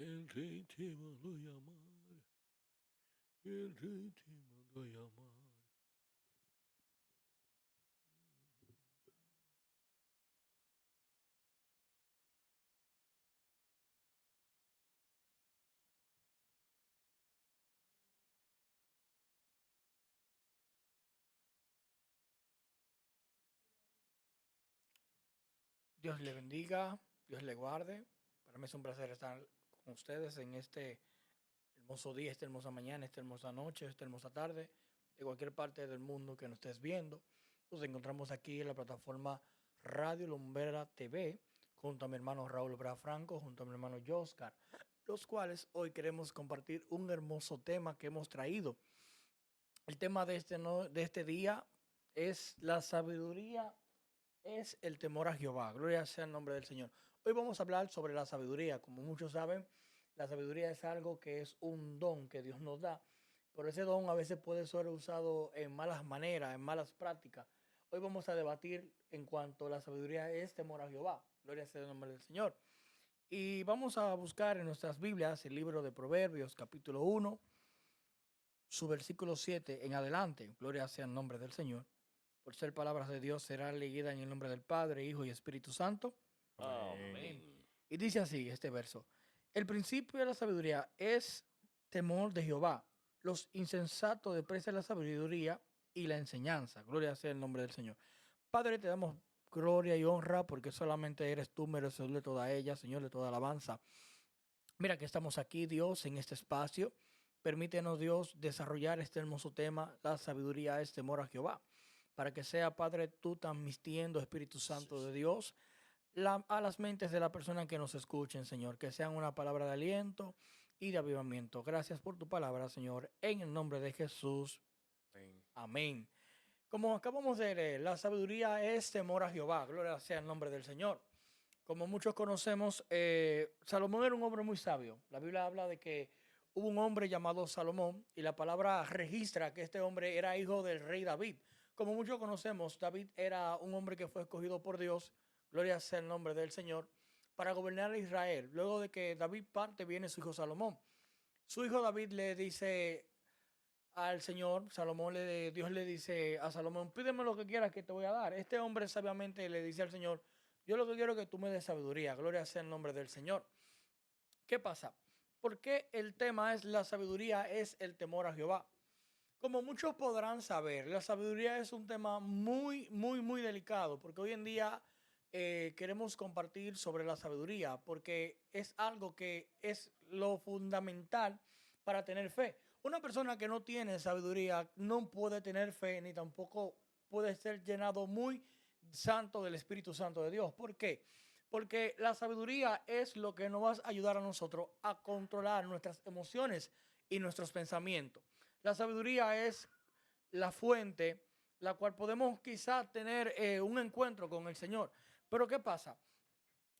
El rey te mandó llamar. El rey te mandó llamar. Dios le bendiga, Dios le guarde. Para mí es un placer estar con ustedes en este hermoso día, esta hermosa mañana, esta hermosa noche, esta hermosa tarde, de cualquier parte del mundo que nos estés viendo. Nos encontramos aquí en la plataforma Radio Lumbera TV, junto a mi hermano Raúl Bra Franco, junto a mi hermano Joscar, los cuales hoy queremos compartir un hermoso tema que hemos traído. El tema de este día es la sabiduría es el temor a Jehová. Gloria sea el nombre del Señor. Hoy vamos a hablar sobre la sabiduría. Como muchos saben, la sabiduría es algo que es un don que Dios nos da. Pero ese don a veces puede ser usado en malas maneras, en malas prácticas. Hoy vamos a debatir en cuanto a la sabiduría es temor a Jehová. Gloria sea el nombre del Señor. Y vamos a buscar en nuestras Biblias el libro de Proverbios, capítulo 1, su versículo 7 en adelante. Gloria sea el nombre del Señor. Por ser palabras de Dios, será leída en el nombre del Padre, Hijo y Espíritu Santo. Amén. Amén. Y dice así este verso. El principio de la sabiduría es temor de Jehová. Los insensatos desprecian la sabiduría y la enseñanza. Gloria sea el nombre del Señor. Padre, te damos gloria y honra porque solamente eres tú merecedor de toda ella, Señor, de toda alabanza. Mira que estamos aquí, Dios, en este espacio. Permítenos, Dios, desarrollar este hermoso tema, la sabiduría es temor a Jehová, para que sea, Padre, tú transmitiendo, Espíritu Santo de Dios, a las mentes de la persona que nos escuchen, Señor, que sean una palabra de aliento y de avivamiento. Gracias por tu palabra, Señor, en el nombre de Jesús. Amén. Amén. Como acabamos de leer, la sabiduría es temor a Jehová. Gloria sea el nombre del Señor. Como muchos conocemos, Salomón era un hombre muy sabio. La Biblia habla de que hubo un hombre llamado Salomón y la palabra registra que este hombre era hijo del rey David. Como muchos conocemos, David era un hombre que fue escogido por Dios, gloria sea el nombre del Señor, para gobernar a Israel. Luego de que David parte, viene su hijo Salomón. Su hijo David le dice al Señor, Dios le dice a Salomón, pídeme lo que quieras que te voy a dar. Este hombre sabiamente le dice al Señor, yo lo que quiero es que tú me des sabiduría, gloria sea el nombre del Señor. ¿Qué pasa? ¿Por qué el tema es la sabiduría es el temor a Jehová? Como muchos podrán saber, la sabiduría es un tema muy delicado, porque hoy en día queremos compartir sobre la sabiduría, porque es algo que es lo fundamental para tener fe. Una persona que no tiene sabiduría no puede tener fe, ni tampoco puede ser llenado muy santo del Espíritu Santo de Dios. ¿Por qué? Porque la sabiduría es lo que nos va a ayudar a nosotros a controlar nuestras emociones y nuestros pensamientos. La sabiduría es la fuente, la cual podemos quizás tener un encuentro con el Señor. Pero ¿qué pasa?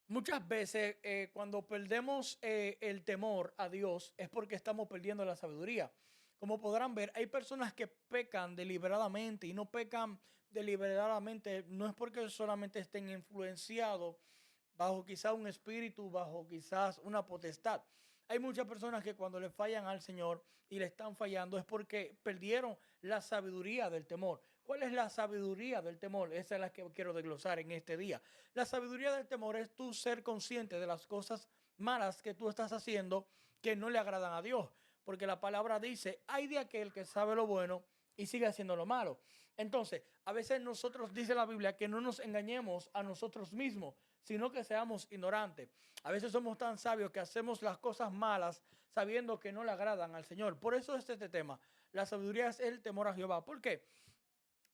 Muchas veces cuando perdemos el temor a Dios es porque estamos perdiendo la sabiduría. Como podrán ver, hay personas que pecan deliberadamente y no pecan deliberadamente, no es porque solamente estén influenciados bajo quizás un espíritu, bajo quizás una potestad. Hay muchas personas que cuando le fallan al Señor y le están fallando es porque perdieron la sabiduría del temor. ¿Cuál es la sabiduría del temor? Esa es la que quiero desglosar en este día. La sabiduría del temor es tú ser consciente de las cosas malas que tú estás haciendo que no le agradan a Dios. Porque la palabra dice, hay de aquel que sabe lo bueno y sigue haciendo lo malo. Entonces, a veces nosotros, dice la Biblia, que no nos engañemos a nosotros mismos, sino que seamos ignorantes. A veces somos tan sabios que hacemos las cosas malas sabiendo que no le agradan al Señor. Por eso es este tema. La sabiduría es el temor a Jehová. ¿Por qué?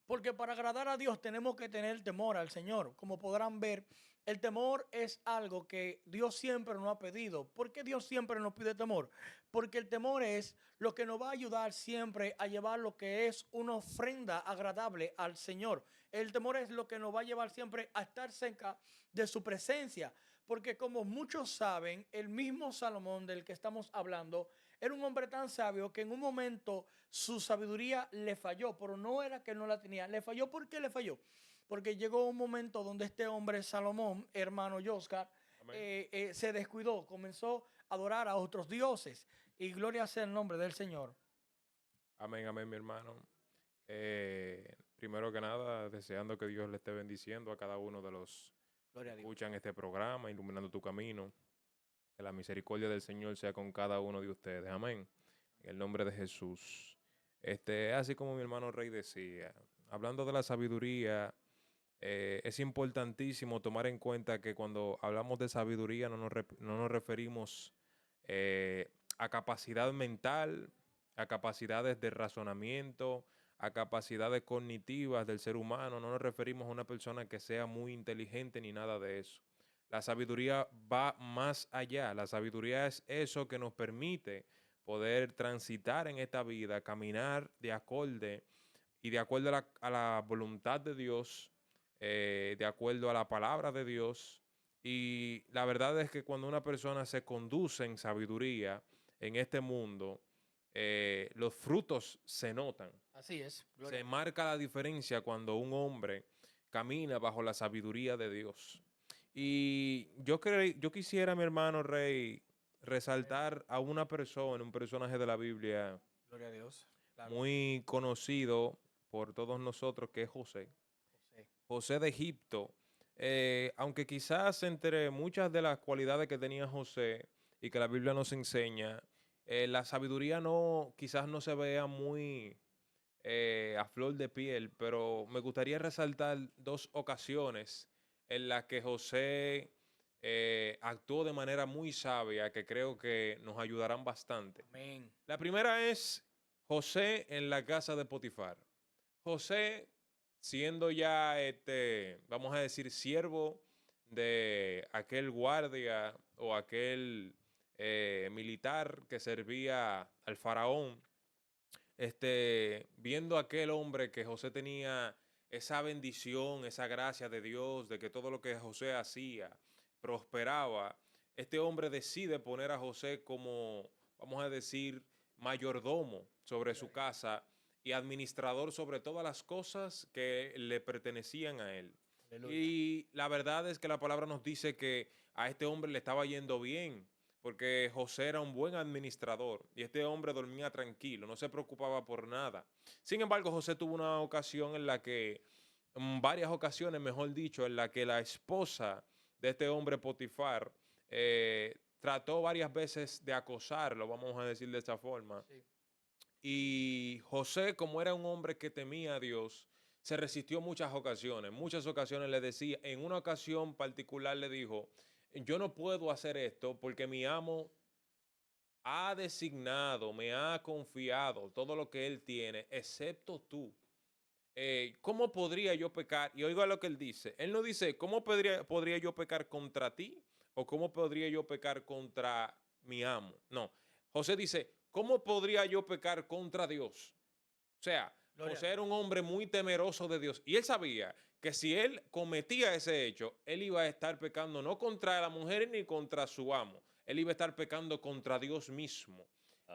Porque para agradar a Dios tenemos que tener temor al Señor. Como podrán ver, el temor es algo que Dios siempre nos ha pedido. ¿Por qué Dios siempre nos pide temor? Porque el temor es lo que nos va a ayudar siempre a llevar lo que es una ofrenda agradable al Señor. El temor es lo que nos va a llevar siempre a estar cerca de su presencia. Porque como muchos saben, el mismo Salomón del que estamos hablando era un hombre tan sabio que en un momento su sabiduría le falló, pero no era que no la tenía, le falló. ¿Por qué le falló? Porque llegó un momento donde este hombre Salomón, hermano Joscar, Amén. se descuidó, comenzó adorar a otros dioses. Y gloria sea el nombre del Señor. Amén, amén, mi hermano. Primero que nada, deseando que Dios le esté bendiciendo a cada uno de los que Gloria a Dios. escuchan este programa, iluminando tu camino. Que la misericordia del Señor sea con cada uno de ustedes. Amén. En el nombre de Jesús. Así como mi hermano Rey decía, hablando de la sabiduría, es importantísimo tomar en cuenta que cuando hablamos de sabiduría no nos referimos a capacidad mental, a capacidades de razonamiento, a capacidades cognitivas del ser humano. No nos referimos a una persona que sea muy inteligente ni nada de eso. La sabiduría va más allá. La sabiduría es eso que nos permite poder transitar en esta vida, caminar de acorde y de acuerdo a la voluntad de Dios, de acuerdo a la palabra de Dios. Y la verdad es que cuando una persona se conduce en sabiduría en este mundo, los frutos se notan. Así es. Se Gloria. marca la diferencia cuando un hombre camina bajo la sabiduría de Dios. Y yo quisiera, mi hermano Rey, resaltar a una persona, un personaje de la Biblia Gloria a Dios. Claro. muy conocido por todos nosotros, que es José. José. José de Egipto. Aunque quizás entre muchas de las cualidades que tenía José y que la Biblia nos enseña, la sabiduría quizás no se vea muy a flor de piel, pero me gustaría resaltar dos ocasiones en las que José actuó de manera muy sabia, que creo que nos ayudarán bastante. Amén. La primera es José en la casa de Potifar. José, siendo ya, vamos a decir, siervo de aquel guardia o aquel militar que servía al faraón, viendo a aquel hombre que José tenía esa bendición, esa gracia de Dios, de que todo lo que José hacía prosperaba, este hombre decide poner a José como, vamos a decir, mayordomo sobre su casa y administrador sobre todas las cosas que le pertenecían a él. Aleluya. Y la verdad es que la palabra nos dice que a este hombre le estaba yendo bien, porque José era un buen administrador y este hombre dormía tranquilo, no se preocupaba por nada. Sin embargo, José tuvo una ocasión en la que, varias ocasiones, mejor dicho, en la que la esposa de este hombre Potifar trató varias veces de acosarlo, vamos a decir de esta forma. Sí. Y José, como era un hombre que temía a Dios, se resistió muchas ocasiones. Muchas ocasiones le decía, en una ocasión particular le dijo, yo no puedo hacer esto porque mi amo ha designado, me ha confiado todo lo que él tiene, excepto tú. ¿Cómo podría yo pecar? Y oiga lo que él dice. Él no dice, ¿cómo podría yo pecar contra ti? ¿O cómo podría yo pecar contra mi amo? No. José dice, ¿cómo podría yo pecar contra Dios? O sea, Gloria a José Dios. era un hombre muy temeroso de Dios. Y él sabía que si él cometía ese hecho, él iba a estar pecando no contra la mujer ni contra su amo. Él iba a estar pecando contra Dios mismo.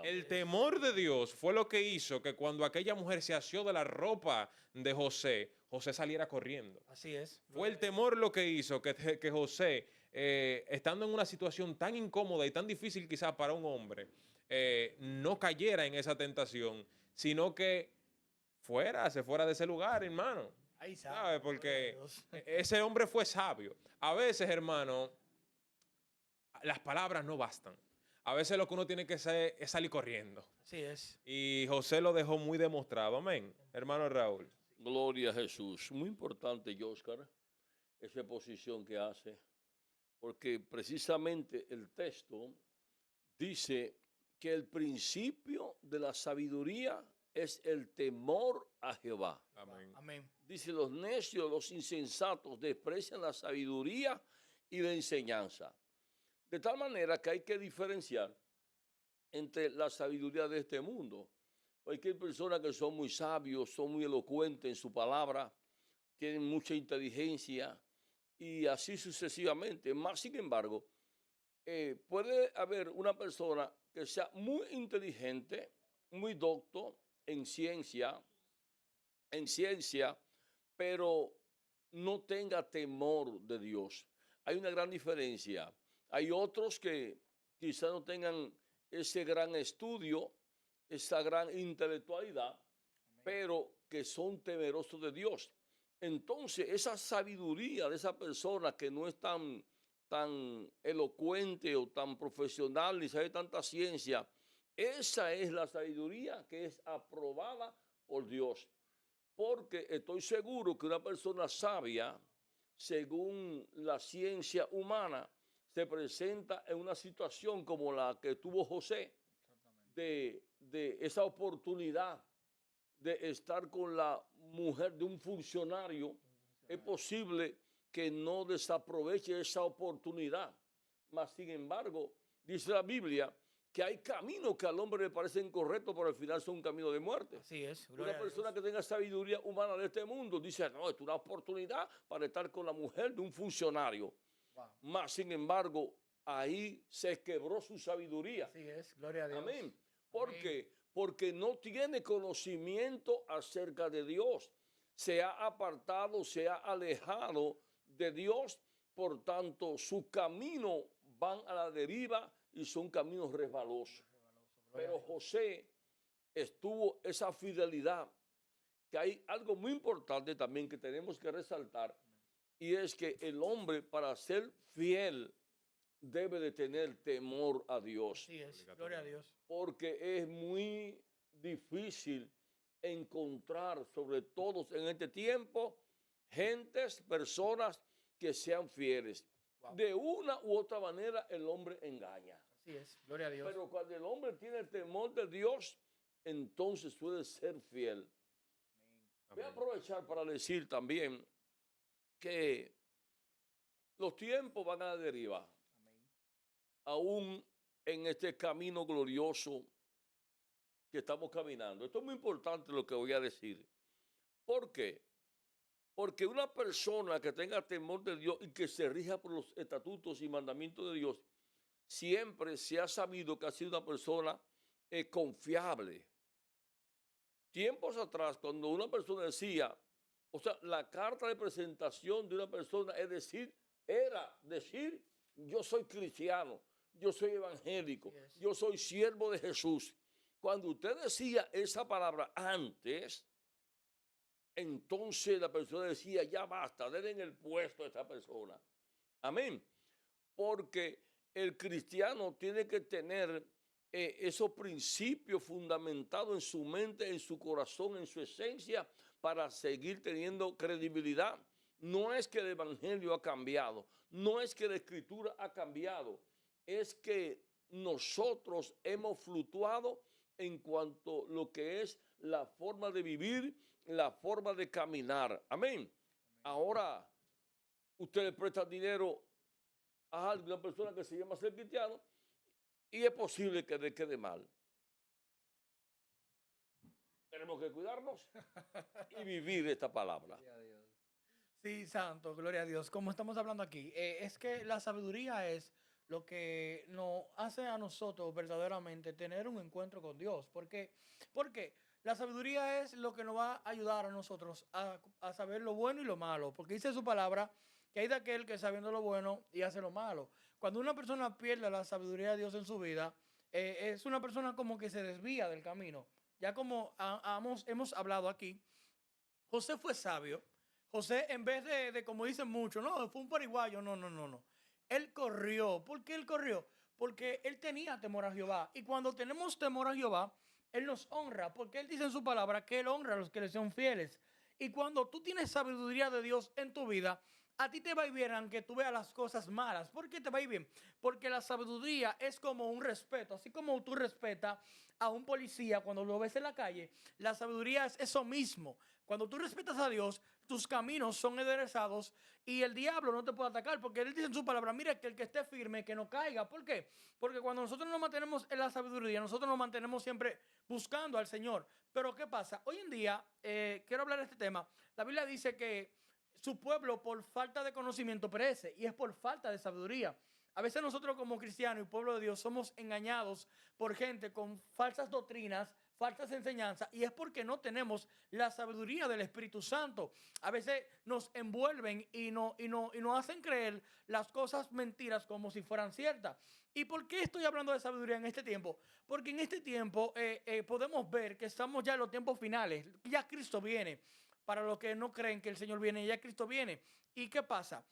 El temor de Dios fue lo que hizo que cuando aquella mujer se asió de la ropa de José, José saliera corriendo. Así es. Fue el temor lo que hizo que José, estando en una situación tan incómoda y tan difícil quizás para un hombre, no cayera en esa tentación, sino que se fuera de ese lugar, hermano. Ahí ¿Sabe? sabe. Porque ese hombre fue sabio. A veces, hermano, las palabras no bastan. A veces lo que uno tiene que hacer es salir corriendo. Así es. Y José lo dejó muy demostrado. Amén. Hermano Raúl. Gloria a Jesús. Muy importante, Oscar, esa exposición que hace, porque precisamente el texto dice que el principio de la sabiduría es el temor a Jehová. Amén. Amén. Dice, los necios, los insensatos desprecian la sabiduría y la enseñanza. De tal manera que hay que diferenciar entre la sabiduría de este mundo. Hay personas que son muy sabios, son muy elocuentes en su palabra, tienen mucha inteligencia y así sucesivamente. Más sin embargo, puede haber una persona que sea muy inteligente, muy docto en ciencia, pero no tenga temor de Dios. Hay una gran diferencia. Hay otros que quizás no tengan ese gran estudio, esa gran intelectualidad, pero que son temerosos de Dios. Entonces, esa sabiduría de esa persona que no es tan elocuente o tan profesional ni sabe tanta ciencia, esa es la sabiduría que es aprobada por Dios. Porque estoy seguro que una persona sabia, según la ciencia humana, se presenta en una situación como la que tuvo José, de esa oportunidad de estar con la mujer de un funcionario. Es posible que no desaproveche esa oportunidad. Mas, sin embargo, dice la Biblia que hay caminos que al hombre le parecen correctos, pero al final son caminos de muerte. Así es. Una persona que tenga sabiduría humana de este mundo dice, no, esto es una oportunidad para estar con la mujer de un funcionario. Wow. Mas, sin embargo, ahí se quebró su sabiduría. Así es, gloria a Dios. Amén. ¿Por qué? Porque no tiene conocimiento acerca de Dios. Se ha apartado, se ha alejado de Dios. Por tanto, sus caminos van a la deriva y son caminos resbalosos. Pero José estuvo esa fidelidad, que hay algo muy importante también que tenemos que resaltar, y es que el hombre, para ser fiel, debe de tener temor a Dios. Así es, gloria a Dios. Porque es muy difícil encontrar, sobre todo en este tiempo, personas que sean fieles. Wow. De una u otra manera el hombre engaña. Así es, gloria a Dios. Pero cuando el hombre tiene el temor de Dios, entonces puede ser fiel. Voy a aprovechar para decir también que los tiempos van a la deriva. Aún en este camino glorioso que estamos caminando. Esto es muy importante lo que voy a decir. ¿Por qué? Porque una persona que tenga temor de Dios y que se rija por los estatutos y mandamientos de Dios, siempre se ha sabido que ha sido una persona confiable. Tiempos atrás, cuando una persona decía, o sea, la carta de presentación de una persona era decir, yo soy cristiano, yo soy evangélico, yo soy siervo de Jesús. Cuando usted decía esa palabra antes, entonces la persona decía, ya basta, denle el puesto a esta persona. Amén. Porque el cristiano tiene que tener esos principios fundamentados en su mente, en su corazón, en su esencia, para seguir teniendo credibilidad. No es que el evangelio ha cambiado, no es que la escritura ha cambiado, es que nosotros hemos fluctuado en cuanto a lo que es la forma de vivir, la forma de caminar. Amén. Ahora, usted le presta dinero a alguna persona que se llama ser cristiano y es posible que le quede mal. Tenemos que cuidarnos y vivir esta palabra. Sí, santo, gloria a Dios. Como estamos hablando aquí, es que la sabiduría es lo que nos hace a nosotros verdaderamente tener un encuentro con Dios. ¿Por qué? Porque la sabiduría es lo que nos va a ayudar a nosotros a saber lo bueno y lo malo. Porque dice su palabra que hay de aquel que sabiendo lo bueno y hace lo malo. Cuando una persona pierde la sabiduría de Dios en su vida, es una persona como que se desvía del camino. Ya como hemos hablado aquí, José fue sabio. José, en vez de como dicen muchos, no, fue un pariguayo, no. Él corrió. ¿Por qué él corrió? Porque él tenía temor a Jehová. Y cuando tenemos temor a Jehová, Él nos honra. Porque Él dice en su palabra que Él honra a los que le son fieles. Y cuando tú tienes sabiduría de Dios en tu vida, a ti te va a ir bien aunque tú veas las cosas malas. ¿Por qué te va a ir bien? Porque la sabiduría es como un respeto. Así como tú respetas a un policía cuando lo ves en la calle, la sabiduría es eso mismo. Cuando tú respetas a Dios, tus caminos son enderezados y el diablo no te puede atacar, porque Él dice en su palabra, mira, que el que esté firme, que no caiga. ¿Por qué? Porque cuando nosotros nos mantenemos en la sabiduría, nosotros nos mantenemos siempre buscando al Señor. Pero ¿qué pasa? Hoy en día, quiero hablar de este tema. La Biblia dice que su pueblo por falta de conocimiento perece, y es por falta de sabiduría. A veces nosotros como cristianos y pueblo de Dios somos engañados por gente con falsas doctrinas, falsas enseñanzas, y es porque no tenemos la sabiduría del Espíritu Santo. A veces nos envuelven y nos hacen creer las cosas mentiras como si fueran ciertas. ¿Y por qué estoy hablando de sabiduría en este tiempo? Porque en este tiempo podemos ver que estamos ya en los tiempos finales. Ya Cristo viene. Para los que no creen que el Señor viene, ya Cristo viene. ¿Y qué pasa?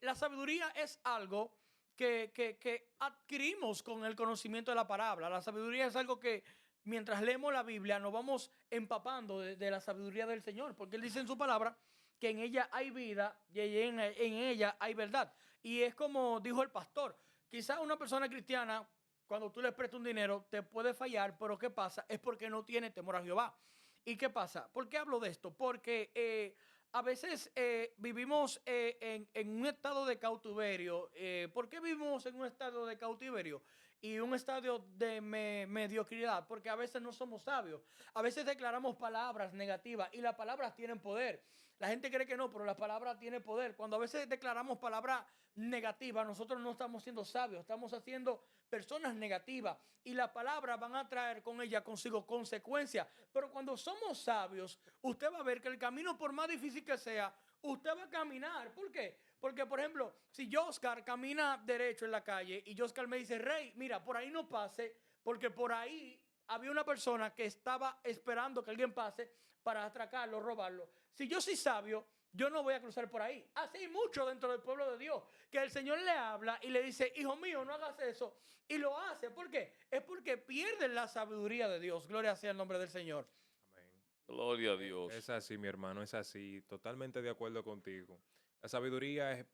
La sabiduría es algo que adquirimos con el conocimiento de la palabra. La sabiduría es algo que mientras leemos la Biblia nos vamos empapando de la sabiduría del Señor, porque Él dice en su palabra que en ella hay vida y en ella hay verdad. Y es como dijo el pastor, quizás una persona cristiana, cuando tú le prestas un dinero, te puede fallar, pero ¿qué pasa? Es porque no tiene temor a Jehová. ¿Y qué pasa? ¿Por qué hablo de esto? Porque a veces vivimos en un estado de cautiverio. ¿Por qué vivimos en un estado de cautiverio y un estado de mediocridad? Porque a veces no somos sabios. A veces declaramos palabras negativas y las palabras tienen poder. La gente cree que no, pero las palabras tienen poder. Cuando a veces declaramos palabras negativas, nosotros no estamos siendo sabios, estamos haciendo personas negativas y las palabras van a traer con ella consigo consecuencias. Pero cuando somos sabios, usted va a ver que el camino, por más difícil que sea, usted va a caminar. ¿Por qué? Porque, por ejemplo, si Oscar camina derecho en la calle y Oscar me dice, Rey, mira, por ahí no pase, porque por ahí había una persona que estaba esperando que alguien pase para atracarlo, robarlo. Si yo soy sabio, yo no voy a cruzar por ahí. Así hay mucho dentro del pueblo de Dios que el Señor le habla y le dice, hijo mío, no hagas eso. Y lo hace. ¿Por qué? Es porque pierden la sabiduría de Dios. Gloria sea el nombre del Señor. Amén. Gloria a Dios. Es así, mi hermano, es así. Totalmente de acuerdo contigo. La sabiduría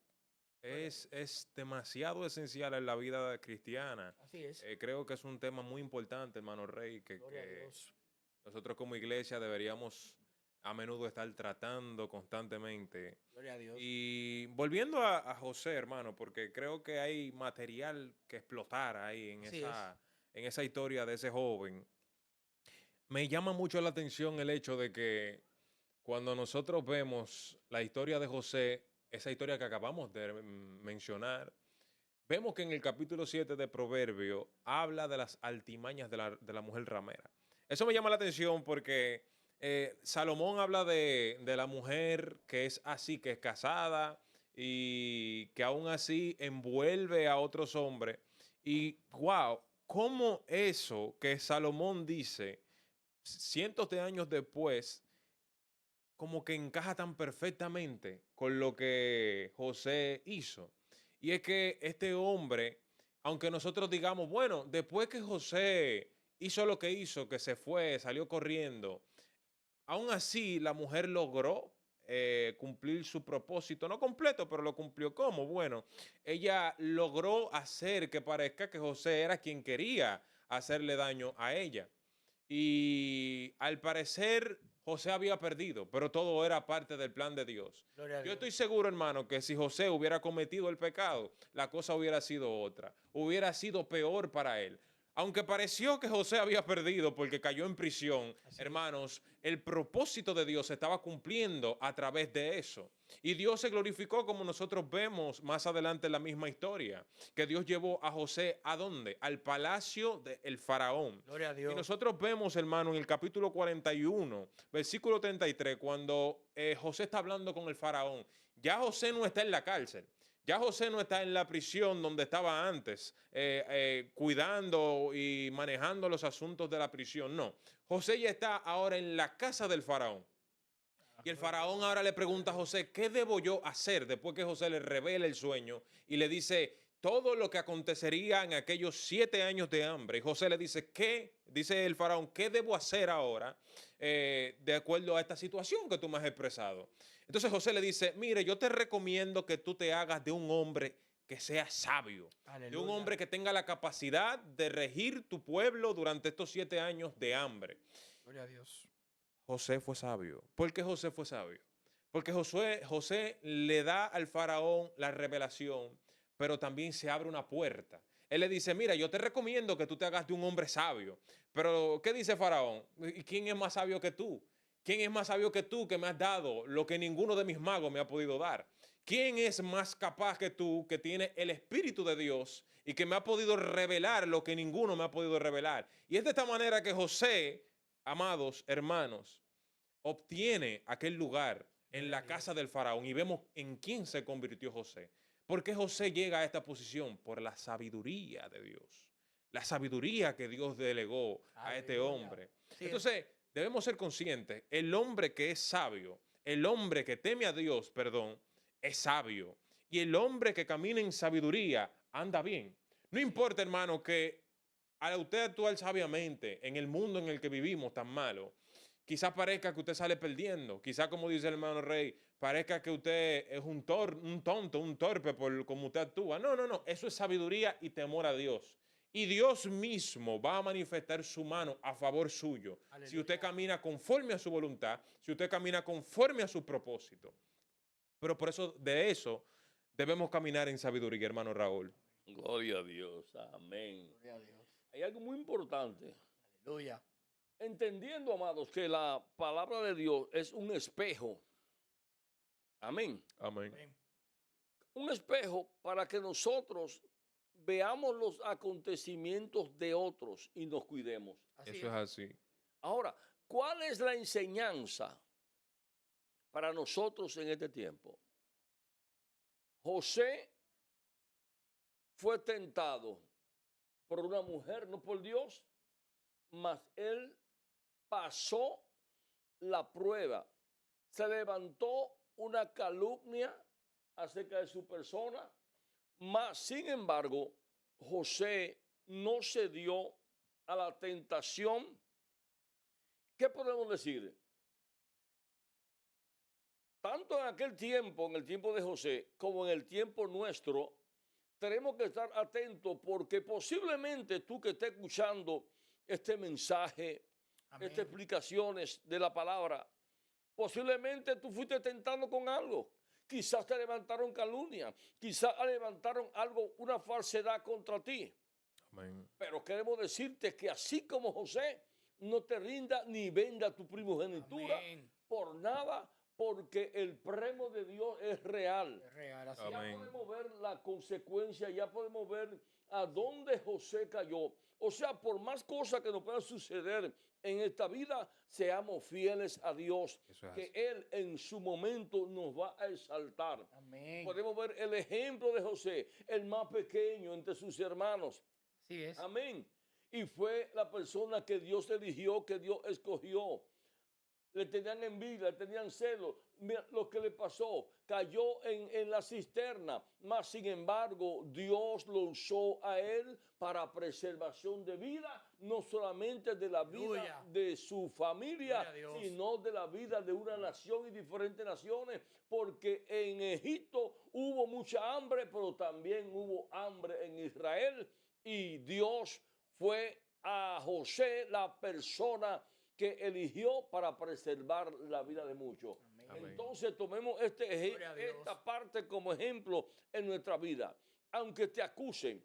es demasiado esencial en la vida cristiana. Así es. Creo que es un tema muy importante, hermano Rey, Gloria a que Dios. nosotros como iglesia deberíamos a menudo estar tratando constantemente. Gloria a Dios. Y volviendo a José, hermano, porque creo que hay material que explotar ahí Así en esa historia de ese joven. Me llama mucho la atención el hecho de que cuando nosotros vemos la historia de José, esa historia que acabamos de mencionar, vemos que en el capítulo 7 de Proverbio habla de las altimañas de la mujer ramera. Eso me llama la atención porque Salomón habla de la mujer que es así, que es casada y que aún así envuelve a otros hombres. Y wow, cómo eso que Salomón dice cientos de años después, como que encaja tan perfectamente con lo que José hizo. Y es que este hombre, aunque nosotros digamos, bueno, después que José hizo lo que hizo, que se fue, salió corriendo, aún así la mujer logró cumplir su propósito, no completo, pero lo cumplió. ¿Cómo? Bueno, ella logró hacer que parezca que José era quien quería hacerle daño a ella. Y al parecer José había perdido, pero todo era parte del plan de Dios. Gloria a Yo Dios. estoy seguro, hermano, que si José hubiera cometido el pecado, la cosa hubiera sido otra, hubiera sido peor para él. Aunque pareció que José había perdido porque cayó en prisión, hermanos, el propósito de Dios se estaba cumpliendo a través de eso. Y Dios se glorificó como nosotros vemos más adelante en la misma historia, que Dios llevó a José ¿a dónde? Al palacio del faraón. Gloria a Y Dios. nosotros vemos, hermano, en el capítulo 41, versículo 33, cuando José está hablando con el faraón, ya José no está en la cárcel. Ya José no está en la prisión donde estaba antes, cuidando y manejando los asuntos de la prisión. No, José ya está ahora en la casa del faraón. Y el faraón ahora le pregunta a José, ¿qué debo yo hacer? Después que José le revela el sueño y le dice todo lo que acontecería en aquellos 7 años de hambre. Y José le dice, ¿qué? Dice el faraón, ¿qué debo hacer ahora de acuerdo a esta situación que tú me has expresado? Entonces José le dice, mire, yo te recomiendo que tú te hagas de un hombre que sea sabio, de un hombre que tenga la capacidad de regir tu pueblo durante estos 7 años de hambre. Gloria a Dios. José fue sabio. ¿Por qué José fue sabio? Porque José le da al faraón la revelación, pero también se abre una puerta. Él le dice, mira, yo te recomiendo que tú te hagas de un hombre sabio. Pero, ¿qué dice faraón? ¿Y quién es más sabio que tú? ¿Quién es más sabio que tú que me has dado lo que ninguno de mis magos me ha podido dar? ¿quién es más capaz que tú, que tiene el Espíritu de Dios y que me ha podido revelar lo que ninguno me ha podido revelar? Y es de esta manera que José, amados hermanos, obtiene aquel lugar en la casa del faraón, y vemos en quién se convirtió José. ¿Por qué José llega a esta posición? Por la sabiduría de Dios. La sabiduría que Dios delegó a este Aleluya. hombre. Sí, Entonces, debemos ser conscientes, el hombre que es sabio, el hombre que teme a Dios, perdón, es sabio. Y el hombre que camina en sabiduría anda bien. No importa, hermano, que a usted actuar sabiamente en el mundo en el que vivimos tan malo, quizás parezca que usted sale perdiendo. Quizás, como dice el hermano Rey, parezca que usted es un tonto, un torpe por cómo usted actúa. No, no, no. Eso es sabiduría y temor a Dios. Y Dios mismo va a manifestar su mano a favor suyo. Aleluya. Si usted camina conforme a su voluntad, si usted camina conforme a su propósito. Pero por eso, de eso, debemos caminar en sabiduría, hermano Raúl. Gloria a Dios. Amén. Gloria a Dios. Hay algo muy importante. Aleluya. Entendiendo, amados, que la palabra de Dios es un espejo. Amén. Amén. Amén. Un espejo para que nosotros veamos los acontecimientos de otros y nos cuidemos. Así Eso es así. Ahora, ¿cuál es la enseñanza para nosotros en este tiempo? José fue tentado por una mujer, no por Dios, mas él pasó la prueba. Se levantó una calumnia acerca de su persona, mas sin embargo, José no cedió a la tentación. ¿Qué podemos decir? Tanto en aquel tiempo, en el tiempo de José, como en el tiempo nuestro, tenemos que estar atentos porque posiblemente tú que estés escuchando este mensaje, Amén. estas explicaciones de la palabra, posiblemente tú fuiste tentando con algo. Quizás te levantaron calumnia, quizás levantaron algo, una falsedad contra ti. Amén. Pero queremos decirte que así como José, no te rinda ni venda tu primogenitura Amén. por nada, porque el premio de Dios es real. Es real, así. Amén. Ya podemos ver la consecuencia, ya podemos ver a dónde José cayó. O sea, por más cosas que nos puedan suceder en esta vida, seamos fieles a Dios, Eso es que así. Él en su momento nos va a exaltar. Amén. Podemos ver el ejemplo de José, el más pequeño entre sus hermanos. Así es. Amén. Y fue la persona que Dios eligió, que Dios escogió. Le tenían envidia, le tenían celo. Mira lo que le pasó. Cayó en la cisterna. Mas, sin embargo, Dios lo usó a él para preservación de vida, no solamente de la vida Aleluya. de su familia, Gloria a Dios. sino de la vida de una nación y diferentes naciones. Porque en Egipto hubo mucha hambre, pero también hubo hambre en Israel. Y Dios fue a José la persona que eligió para preservar la vida de muchos. Amén. Entonces tomemos Gloria a Dios. esta parte como ejemplo en nuestra vida. Aunque te acusen,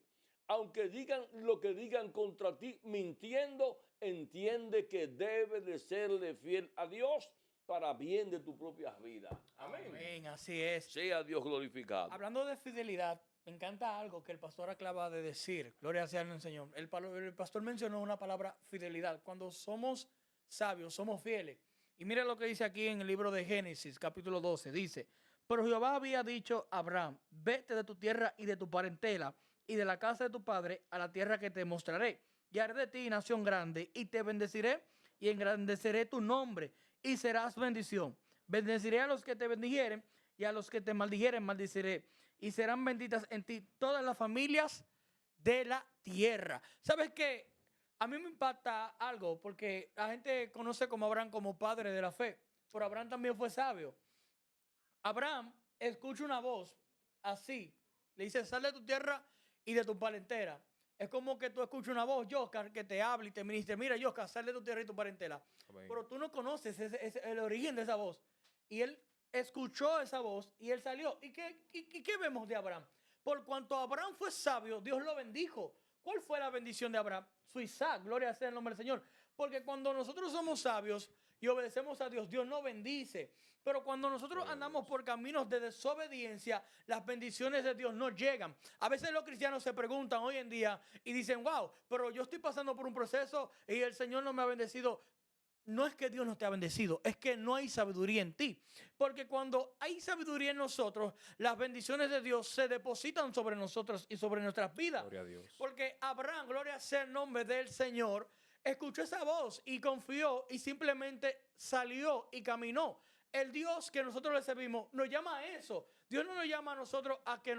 aunque digan lo que digan contra ti mintiendo, entiende que debes de serle fiel a Dios para bien de tu propia vida. Amén. Amén, así es. Sea Dios glorificado. Hablando de fidelidad, me encanta algo que el pastor acaba de decir. Gloria sea al Señor. El pastor mencionó una palabra, fidelidad. Cuando somos sabios, somos fieles. Y mira lo que dice aquí en el libro de Génesis, capítulo 12. Dice, pero Jehová había dicho a Abraham, vete de tu tierra y de tu parentela y de la casa de tu padre a la tierra que te mostraré. Y haré de ti nación grande y te bendeciré y engrandeceré tu nombre y serás bendición. Bendeciré a los que te bendijeren y a los que te maldijeren maldiciré. Y serán benditas en ti todas las familias de la tierra. ¿Sabes qué? A mí me impacta algo porque la gente conoce como Abraham como padre de la fe, pero Abraham también fue sabio. Abraham escucha una voz así, le dice, sal de tu tierra y de tu parentela. Es como que tú escuchas una voz, Yoscar, que te habla y te ministra, mira, Yoscar, sal de tu tierra y tu parentela. Amén. Pero tú no conoces el origen de esa voz. Y él escuchó esa voz y él salió. ¿Y qué vemos de Abraham? Por cuanto Abraham fue sabio, Dios lo bendijo. ¿Cuál fue la bendición de Abraham? Su Isaac, gloria sea el nombre del Señor. Porque cuando nosotros somos sabios, y obedecemos a Dios, Dios nos bendice. Pero cuando nosotros Gloria a andamos Dios. por caminos de desobediencia, las bendiciones de Dios no llegan. A veces los cristianos se preguntan hoy en día y dicen, wow, pero yo estoy pasando por un proceso y el Señor no me ha bendecido. No es que Dios no te ha bendecido, es que no hay sabiduría en ti. Porque cuando hay sabiduría en nosotros, las bendiciones de Dios se depositan sobre nosotros y sobre nuestras vidas. Gloria a Dios. Porque Abraham, gloria sea el nombre del Señor, escuchó esa voz y confió y simplemente salió y caminó. El Dios que nosotros le servimos nos llama a eso. Dios no nos llama a nosotros a que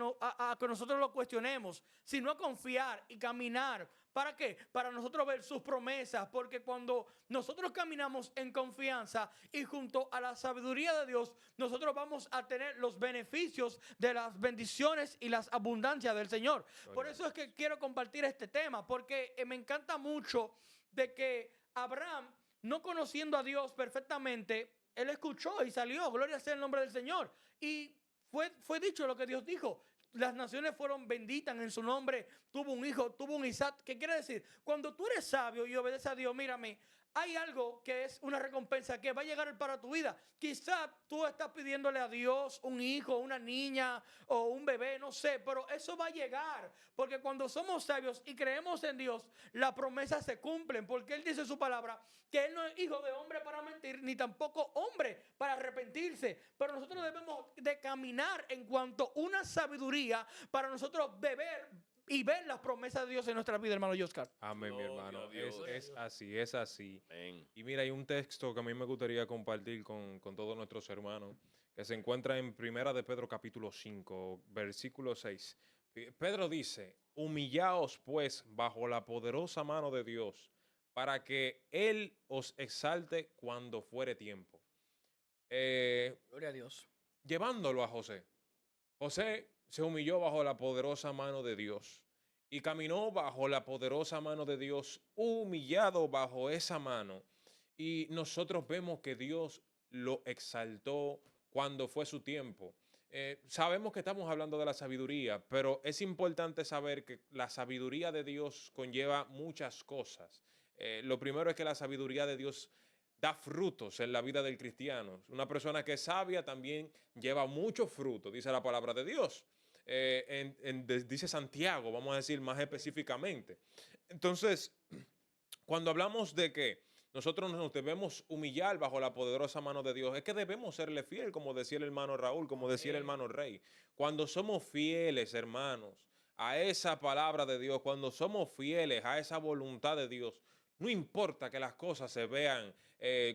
nosotros lo cuestionemos, sino a confiar y caminar. ¿Para qué? Para nosotros ver sus promesas. Porque cuando nosotros caminamos en confianza y junto a la sabiduría de Dios, nosotros vamos a tener los beneficios de las bendiciones y las abundancias del Señor. Por eso es que quiero compartir este tema, porque me encanta mucho de que Abraham, no conociendo a Dios perfectamente, él escuchó y salió, gloria sea el nombre del Señor. Y fue dicho lo que Dios dijo. Las naciones fueron benditas en su nombre. Tuvo un hijo, tuvo un Isaac. ¿Qué quiere decir? Cuando tú eres sabio y obedeces a Dios, mírame, hay algo que es una recompensa que va a llegar para tu vida. Quizá tú estás pidiéndole a Dios un hijo, una niña o un bebé, no sé, pero eso va a llegar. Porque cuando somos sabios y creemos en Dios, las promesas se cumplen. Porque Él dice en su palabra que Él no es hijo de hombre para mentir, ni tampoco hombre para arrepentirse. Pero nosotros debemos de caminar en cuanto a una sabiduría para nosotros beber y ver las promesas de Dios en nuestra vida, hermano Oscar. Amén, mi Gloria hermano. a Dios. Es así, es así. Amén. Y mira, hay un texto que a mí me gustaría compartir con todos nuestros hermanos, que se encuentra en Primera de Pedro capítulo 5, versículo 6. Pedro dice, humillaos pues bajo la poderosa mano de Dios, para que Él os exalte cuando fuere tiempo. Gloria a Dios. Llevándolo a José. José se humilló bajo la poderosa mano de Dios y caminó bajo la poderosa mano de Dios, humillado bajo esa mano. Y nosotros vemos que Dios lo exaltó cuando fue su tiempo. Sabemos que estamos hablando de la sabiduría, pero es importante saber que la sabiduría de Dios conlleva muchas cosas. Lo primero es que la sabiduría de Dios da frutos en la vida del cristiano. Una persona que es sabia también lleva muchos frutos, dice la palabra de Dios. Dice Santiago, vamos a decir más específicamente. Entonces, cuando hablamos de que nosotros nos debemos humillar bajo la poderosa mano de Dios, es que debemos serle fiel, como decía el hermano Raúl, como decía el hermano Rey. Cuando somos fieles, hermanos, a esa palabra de Dios, cuando somos fieles a esa voluntad de Dios, no importa que las cosas se vean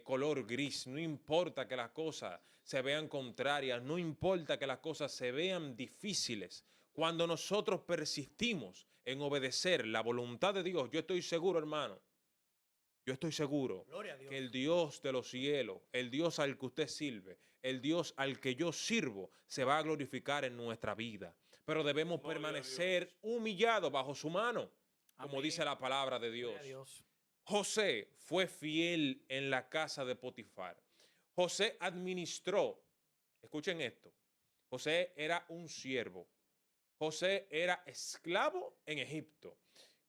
color gris, no importa que las cosas se vean contrarias, no importa que las cosas se vean difíciles. Cuando nosotros persistimos en obedecer la voluntad de Dios, yo estoy seguro, hermano, yo estoy seguro Gloria a Dios. que el Dios de los cielos, el Dios al que usted sirve, el Dios al que yo sirvo, se va a glorificar en nuestra vida. Pero debemos Gloria a permanecer humillados bajo su mano, como Amén. dice la palabra de Dios. Gloria a Dios. José fue fiel en la casa de Potifar. José administró, escuchen esto, José era un siervo. José era esclavo en Egipto.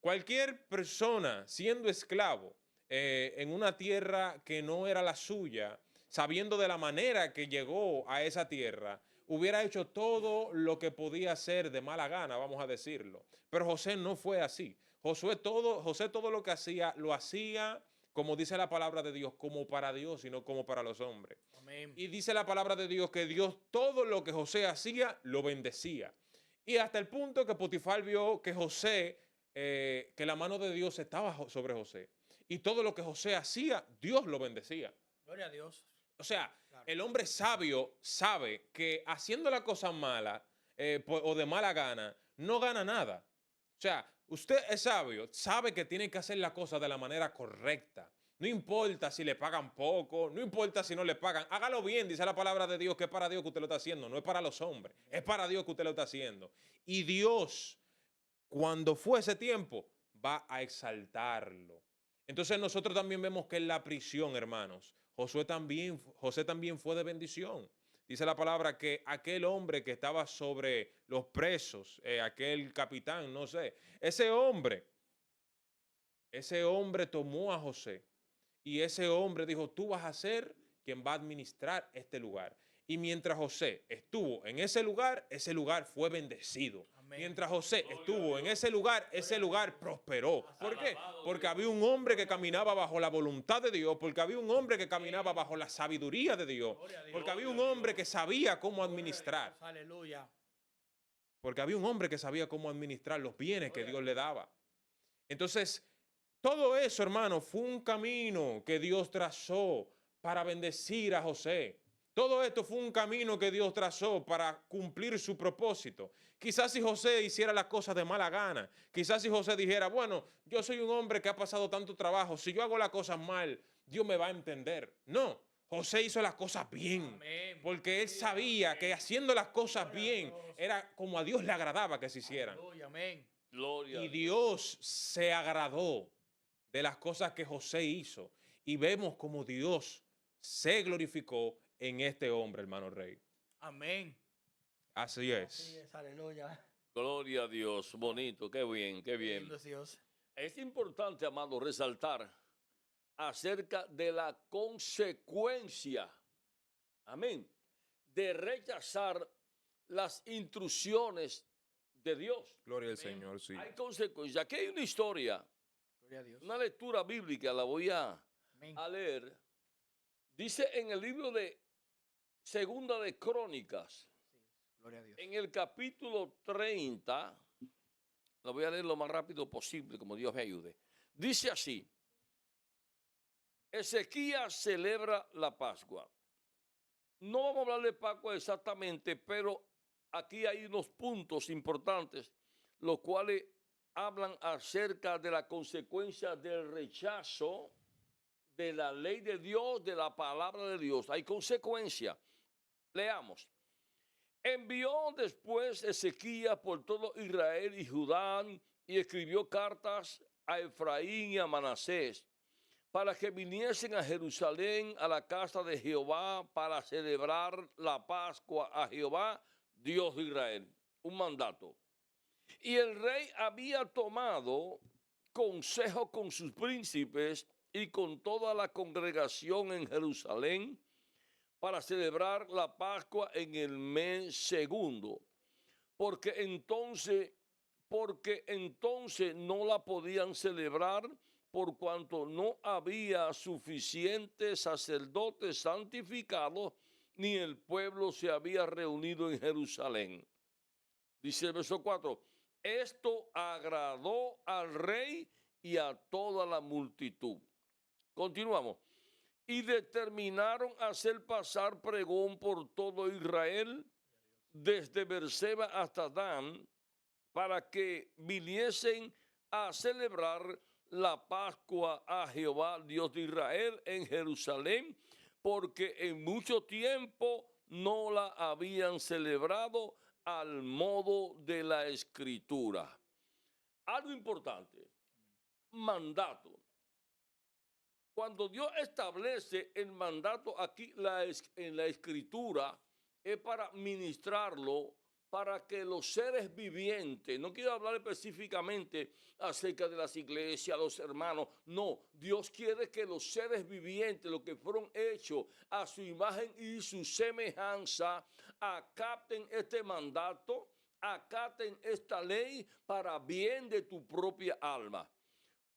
Cualquier persona siendo esclavo en una tierra que no era la suya, sabiendo de la manera que llegó a esa tierra, hubiera hecho todo lo que podía hacer de mala gana, vamos a decirlo. Pero José no fue así. José todo lo que hacía, lo hacía, como dice la palabra de Dios, como para Dios y no como para los hombres. Amén. Y dice la palabra de Dios que Dios todo lo que José hacía, lo bendecía. Y hasta el punto que Potifar vio que José, que la mano de Dios estaba sobre José. Y todo lo que José hacía, Dios lo bendecía. Gloria a Dios. O sea, Claro. el hombre sabio sabe que haciendo las cosas malas o de mala gana, no gana nada. O sea, usted es sabio, sabe que tiene que hacer las cosas de la manera correcta. No importa si le pagan poco, no importa si no le pagan. Hágalo bien, dice la palabra de Dios, que es para Dios que usted lo está haciendo, no es para los hombres. Es para Dios que usted lo está haciendo. Y Dios, cuando fue ese tiempo, va a exaltarlo. Entonces nosotros también vemos que en la prisión, hermanos, José también fue de bendición. Dice la palabra que aquel hombre que estaba sobre los presos, aquel capitán, no sé, ese hombre tomó a José Y ese hombre dijo, tú vas a ser quien va a administrar este lugar. Y mientras José estuvo en ese lugar fue bendecido. Amén. Mientras José estuvo en ese lugar prosperó. ¿Por qué? Porque había un hombre que caminaba bajo la voluntad de Dios, porque había un hombre que caminaba bajo la sabiduría de Dios, porque había un hombre que sabía cómo administrar, Aleluya. porque había un hombre que sabía cómo administrar los bienes que Dios le daba. Entonces, todo eso, hermano, fue un camino que Dios trazó para bendecir a José. Todo esto fue un camino que Dios trazó para cumplir su propósito. Quizás si José hiciera las cosas de mala gana, quizás si José dijera, bueno, yo soy un hombre que ha pasado tanto trabajo, si yo hago las cosas mal, Dios me va a entender. No, José hizo las cosas bien, Amén. porque él sabía que haciendo las cosas bien era como a Dios le agradaba que se hicieran. Aleluya. Amén. Gloria. Y Dios se agradó de las cosas que José hizo. Y vemos como Dios se glorificó en este hombre, hermano Rey. Amén. Así Así es. es, aleluya. Gloria a Dios. Bonito, qué bien, qué bien. Lindo es Dios. Es importante, amado, resaltar acerca de la consecuencia, amén, de rechazar las instrucciones de Dios. Gloria al Amén. Señor, sí. Hay consecuencias. Aquí hay una historia, Gloria a Dios. una lectura bíblica, la voy a Amén. leer. Dice en el libro de Segunda de Crónicas, Gloria a Dios. en el capítulo 30, lo voy a leer lo más rápido posible, como Dios me ayude. Dice así: Ezequías celebra la Pascua. No vamos a hablar de Pascua exactamente, pero aquí hay unos puntos importantes, los cuales hablan acerca de la consecuencia del rechazo de la ley de Dios, de la palabra de Dios. Hay consecuencia. Leamos. Envió después Ezequías por todo Israel y Judá y escribió cartas a Efraín y a Manasés para que viniesen a Jerusalén, a la casa de Jehová, para celebrar la Pascua a Jehová, Dios de Israel. Un mandato. Y el rey había tomado consejo con sus príncipes y con toda la congregación en Jerusalén para celebrar la Pascua en el mes segundo, porque entonces no la podían celebrar por cuanto no había suficientes sacerdotes santificados, ni el pueblo se había reunido en Jerusalén. Dice el verso 4, esto agradó al rey y a toda la multitud. Continuamos. Y determinaron hacer pasar pregón por todo Israel, desde Berseba hasta Dan, para que viniesen a celebrar la Pascua a Jehová, Dios de Israel, en Jerusalén, porque en mucho tiempo no la habían celebrado al modo de la Escritura. Algo importante, mandato. Cuando Dios establece el mandato aquí en la Escritura, es para ministrarlo, para que los seres vivientes, no quiero hablar específicamente acerca de las iglesias, los hermanos, no, Dios quiere que los seres vivientes, los que fueron hechos a su imagen y su semejanza, acaten este mandato, acaten esta ley para bien de tu propia alma.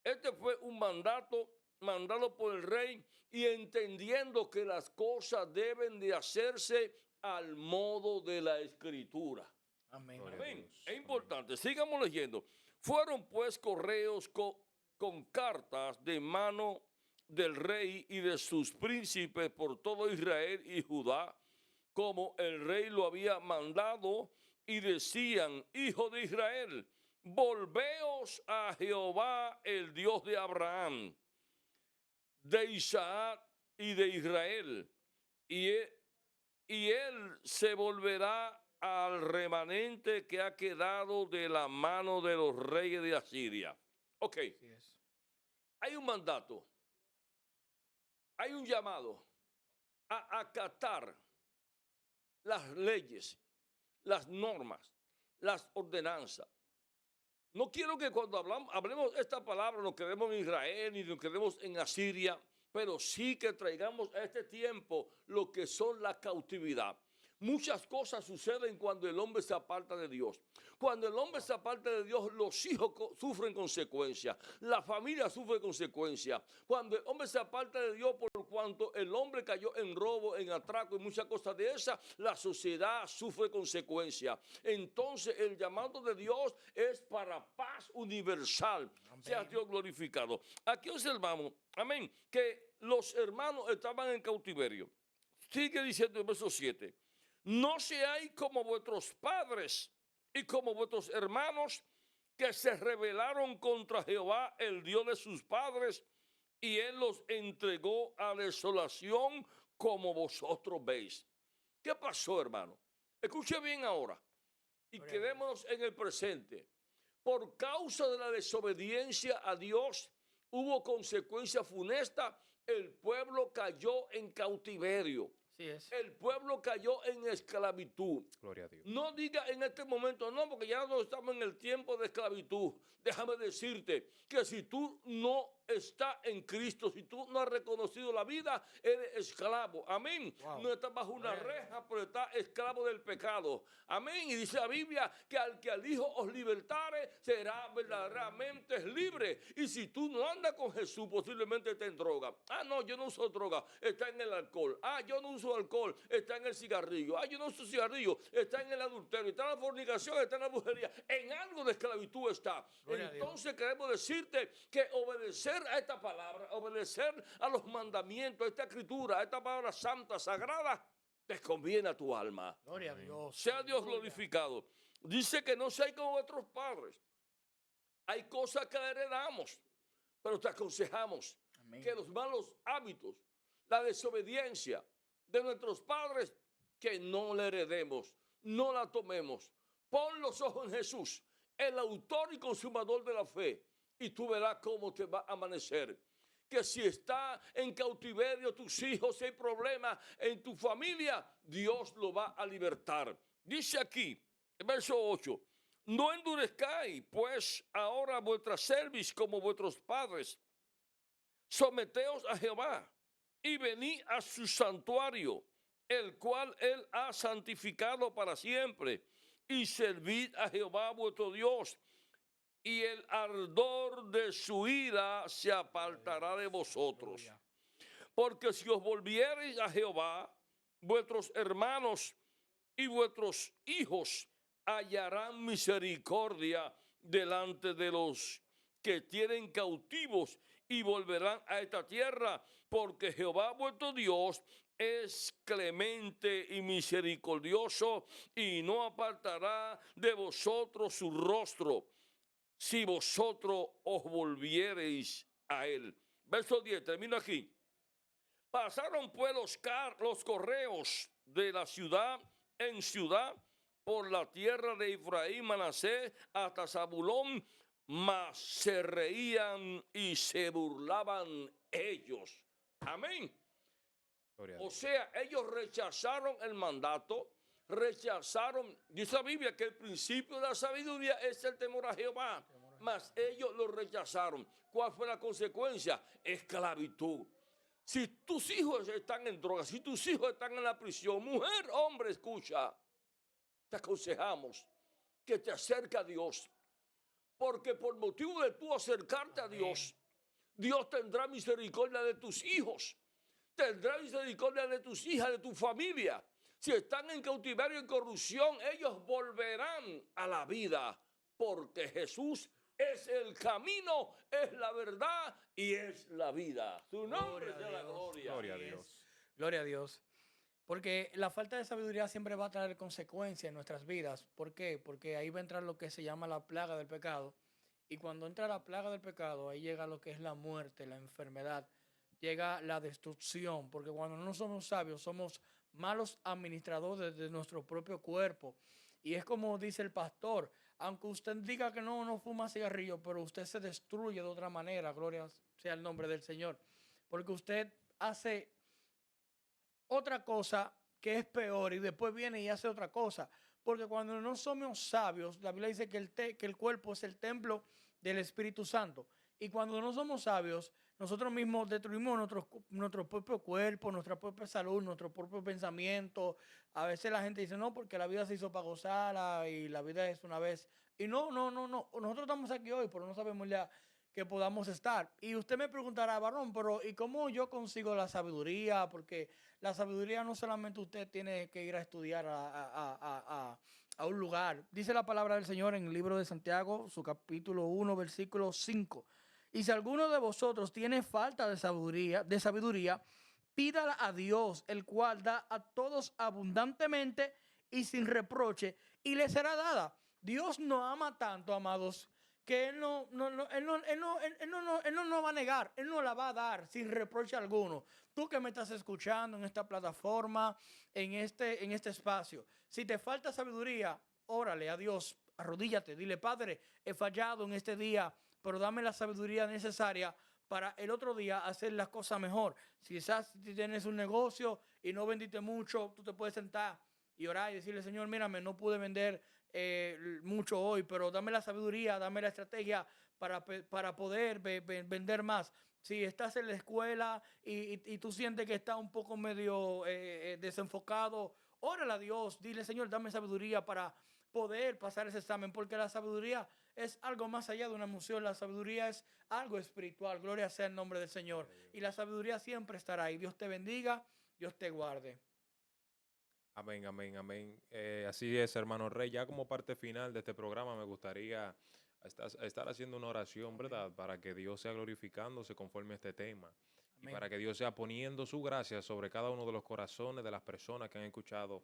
Este fue un mandato mandado por el rey y entendiendo que las cosas deben de hacerse al modo de la Escritura. Amén. Amén. Es importante. Sigamos leyendo. Fueron pues correos con cartas de mano del rey y de sus príncipes por todo Israel y Judá, como el rey lo había mandado, y decían: Hijo de Israel, volveos a Jehová, el Dios de Abraham, de Isaac y de Israel, y él se volverá al remanente que ha quedado de la mano de los reyes de Asiria. Ok, Así es. hay un mandato, hay un llamado a acatar las leyes, las normas, las ordenanzas. No quiero que cuando hablemos esta palabra nos quedemos en Israel ni nos quedemos en Asiria. pero sí que traigamos a este tiempo lo que son la cautividad. Muchas cosas suceden cuando el hombre se aparta de Dios. Cuando el hombre se aparta de Dios, los hijos sufren consecuencias, la familia sufre consecuencias. Cuando el hombre se aparta de Dios, por cuanto el hombre cayó en robo, en atraco y muchas cosas de esas, la sociedad sufre consecuencias. Entonces el llamado de Dios es para paz universal. Amén. Sea Dios glorificado. Aquí observamos, amén, que los hermanos estaban en cautiverio. Sigue diciendo el verso 7. No seáis como vuestros padres y como vuestros hermanos que se rebelaron contra Jehová, el Dios de sus padres, y él los entregó a desolación como vosotros veis. ¿Qué pasó, hermano? Escuche bien ahora y quedémonos en el presente. Por causa de la desobediencia a Dios, hubo consecuencia funesta. El pueblo cayó en cautiverio. Así es. El pueblo cayó en esclavitud. Gloria a Dios. No diga en este momento, no, porque ya no estamos en el tiempo de esclavitud. Déjame decirte que si tú no estás en Cristo, si tú no has reconocido la vida, eres esclavo. Amén. Wow. No estás bajo una reja, pero estás esclavo del pecado. Amén. Y dice la Biblia que al que al Hijo os libertare, será verdaderamente libre. Y si tú no andas con Jesús, posiblemente está en droga. Ah, no, yo no uso droga, está en el alcohol. Ah, yo no uso alcohol, está en el cigarrillo. Ah, yo no uso cigarrillo, está en el adulterio, está en la fornicación, está en la brujería. En algo de esclavitud está. Entonces queremos decirte que obedecer a esta palabra, obedecer a los mandamientos, a esta escritura, a esta palabra santa, sagrada, te conviene a tu alma. Gloria a Dios. Sea Dios Aleluya. glorificado. Dice que no seáis como vuestros padres. Hay cosas que heredamos, pero te aconsejamos Amén. que los malos hábitos, la desobediencia de nuestros padres, que no la heredemos, no la tomemos. Pon los ojos en Jesús, el autor y consumador de la fe, y tú verás cómo te va a amanecer. Que si está en cautiverio tus hijos, si hay problemas en tu familia, Dios lo va a libertar. Dice aquí, el verso 8, no endurezcáis pues ahora vuestra cerviz como vuestros padres. Someteos a Jehová y venid a su santuario, el cual él ha santificado para siempre, y servid a Jehová vuestro Dios, y el ardor de su ira se apartará de vosotros. Aleluya. Porque si os volviereis a Jehová, vuestros hermanos y vuestros hijos hallarán misericordia delante de los que tienen cautivos y volverán a esta tierra, porque Jehová vuestro Dios es clemente y misericordioso y no apartará de vosotros su rostro si vosotros os volviereis a él. Verso 10, termino aquí. Pasaron pues los correos de la ciudad en ciudad por la tierra de Efraín, Manasés, hasta Zabulón, mas se reían y se burlaban ellos. Amén. Gloria a O Dios. sea, ellos rechazaron el mandato, rechazaron, dice la Biblia que el principio de la sabiduría es el temor a Jehová, mas ellos lo rechazaron. ¿Cuál fue la consecuencia? Esclavitud. Si tus hijos están en droga, si tus hijos están en la prisión, mujer, hombre, escucha, te aconsejamos que te acerques a Dios, porque por motivo de tú acercarte a Dios, Dios tendrá misericordia de tus hijos, tendrá misericordia de tus hijas, de tu familia. Si están en cautiverio y corrupción, ellos volverán a la vida, porque Jesús es el camino, es la verdad y es la vida. Su nombre sea la gloria. Gloria a Así Dios. es. Gloria a Dios. Porque la falta de sabiduría siempre va a traer consecuencias en nuestras vidas. ¿Por qué? Porque ahí va a entrar lo que se llama la plaga del pecado. Y cuando entra la plaga del pecado, ahí llega lo que es la muerte, la enfermedad, llega la destrucción. Porque cuando no somos sabios, somos malos administradores de nuestro propio cuerpo. Y es como dice el pastor, aunque usted diga que no fuma cigarrillo, pero usted se destruye de otra manera, gloria sea el nombre del Señor. Porque usted hace otra cosa que es peor y después viene y hace otra cosa. Porque cuando no somos sabios, la Biblia dice que el cuerpo es el templo del Espíritu Santo. Y cuando no somos sabios, nosotros mismos destruimos nuestro propio cuerpo, nuestra propia salud, nuestro propio pensamiento. A veces la gente dice, no, porque la vida se hizo para gozarla y la vida es una vez. Y no. Nosotros estamos aquí hoy, pero no sabemos ya que podamos estar. Y usted me preguntará, varón, pero ¿y cómo yo consigo la sabiduría? Porque la sabiduría no solamente usted tiene que ir a estudiar a un lugar. Dice la palabra del Señor en el libro de Santiago, su capítulo 1, versículo 5. Y si alguno de vosotros tiene falta de sabiduría, pídala a Dios, el cual da a todos abundantemente y sin reproche, y le será dada. Dios nos ama tanto, amados, que Él no nos va a negar, Él nos la va a dar sin reproche alguno. Tú que me estás escuchando en esta plataforma, en este espacio, si te falta sabiduría, órale a Dios, arrodíllate, dile, Padre, he fallado en este día, pero dame la sabiduría necesaria para el otro día hacer las cosas mejor. Si quizás si tienes un negocio y no vendiste mucho, tú te puedes sentar y orar y decirle, Señor, mírame, no pude vender mucho hoy, pero dame la sabiduría, dame la estrategia para poder vender más. Si estás en la escuela y tú sientes que está un poco medio desenfocado, órale a Dios, dile, Señor, dame sabiduría para poder pasar ese examen, porque la sabiduría es algo más allá de una emoción, la sabiduría es algo espiritual, gloria sea el nombre del Señor, y la sabiduría siempre estará ahí. Dios te bendiga, Dios te guarde. Amén, amén, amén. Así es, hermano Rey. Ya como parte final de este programa me gustaría estar haciendo una oración, ¿verdad? Para que Dios sea glorificándose conforme a este tema. Y Amén. para que Dios sea poniendo su gracia sobre cada uno de los corazones de las personas que han escuchado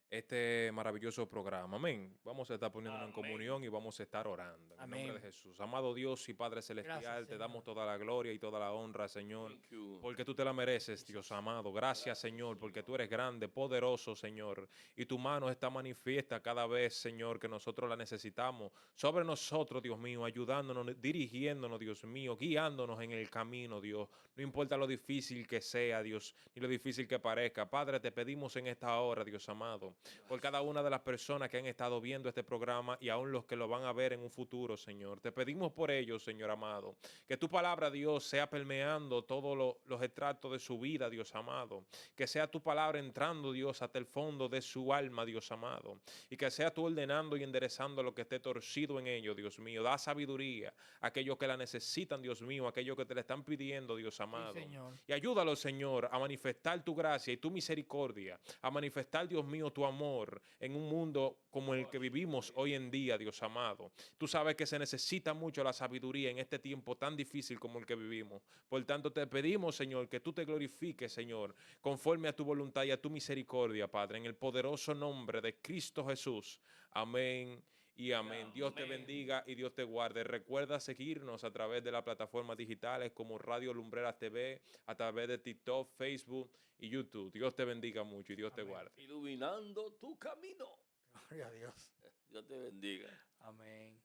este maravilloso programa. Amén. Vamos a estar poniéndonos en Amén. comunión y vamos a estar orando. En el nombre de Amén. Jesús. Amado Dios y Padre Celestial, Gracias, te damos Señor. toda la gloria y toda la honra, Señor. Thank you. Porque tú te la mereces, Dios amado. Gracias, Señor, porque tú eres grande, poderoso, Señor. Y tu mano está manifiesta cada vez, Señor, que nosotros la necesitamos. Sobre nosotros, Dios mío, ayudándonos, dirigiéndonos, Dios mío, guiándonos en el camino, Dios. No importa lo difícil que sea, Dios, ni lo difícil que parezca. Padre, te pedimos en esta hora, Dios amado, por cada una de las personas que han estado viendo este programa y aún los que lo van a ver en un futuro, Señor. Te pedimos por ellos, Señor amado, que tu palabra, Dios, sea permeando todos los extractos de su vida, Dios amado. Que sea tu palabra entrando, Dios, hasta el fondo de su alma, Dios amado. Y que sea tú ordenando y enderezando lo que esté torcido en ellos, Dios mío. Da sabiduría a aquellos que la necesitan, Dios mío, a aquellos que te la están pidiendo, Dios amado. Sí, Señor. Y ayúdalo, Señor, a manifestar tu gracia y tu misericordia, a manifestar, Dios mío, tu amor en un mundo como el que vivimos hoy en día, Dios amado. Tú sabes que se necesita mucho la sabiduría en este tiempo tan difícil como el que vivimos. Por tanto, te pedimos, Señor, que tú te glorifiques, Señor, conforme a tu voluntad y a tu misericordia, Padre, en el poderoso nombre de Cristo Jesús. Amén y amén. Dios te bendiga y Dios te guarde. Recuerda seguirnos a través de las plataformas digitales como Radio Lumbreras TV, a través de TikTok, Facebook y YouTube. Dios te bendiga mucho y Dios te guarde. Iluminando tu camino. Gloria a Dios. Dios te bendiga. Amén.